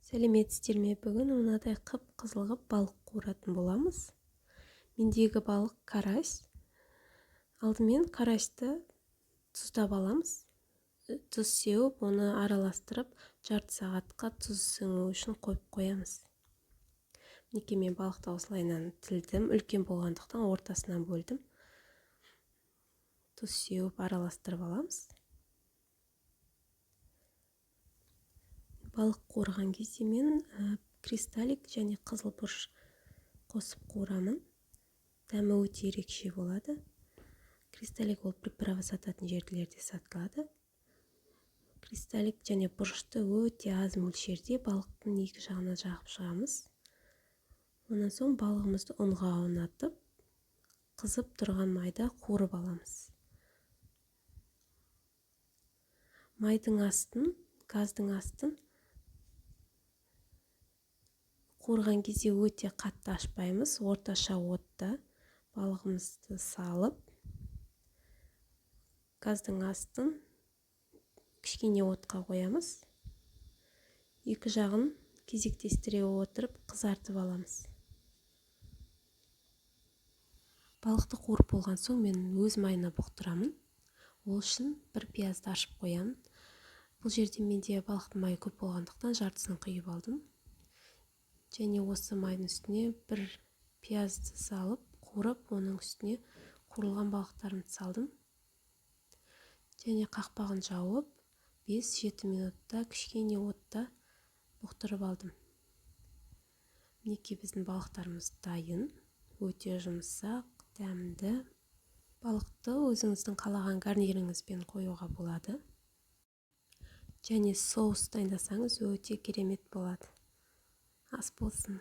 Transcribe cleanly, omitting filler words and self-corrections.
Сәлеметсіздер ме? Бүгін мынадай қып-қызыл қылып балық қуыратын боламыз. Мендегі балық карась. Алдымен карасьты тұздап аламыз. Тұз сеуіп, оны араластырып, жарты сағатқа тұз сіңу үшін қойып қоямыз. Мінекей мен балықты осылайынан тілдім. Үлкен болғандықтан ортасынан бөлдім. Тұз сеуіп араластырып аламыз. Балық қуырған кезде мен кристаллик және қызыл бұрыш қосып қуырамын. Дәмі өте ерекше болады. Кристаллик ол приправа сататын жерлерде сатылады. Кристаллик және бұрышты өте аз мөлшерде балықтың екі жағына жағып шығамыз. Онан соң балығымызды ұнға аунатып, қызып тұрған майда қуырып аламыз. Майдың астын, газдың астын қуырған кезде өте қатты ашпаймыз. Орташа отта балығымызды салып, газдың астын кішкене отқа қоямыз. Екі жағын кезектестіре отырып қызартып аламыз. Балықты қуырып болған соң мен өз майына бұқтырамын. Ол үшін бір пиязды ашып қоямын. Бұл жерде менде балықтың майы көп болғандықтан жартысын құйып алдым. Және осы майдың үстіне бір пиязды салып, қуырып, оның үстіне қуырылған балықтарымды салдым. Және қақпағын жауып, 5-7 минутта кішкене отта бұқтырып алдым. Мінекей біздің балықтарымыз дайын, өте жұмсақ, дәмді. Балықты өзіңіздің қалаған гарниріңізбен қоюға болады. Және соус дайындасаңыз өте керемет болады. Ас болсын.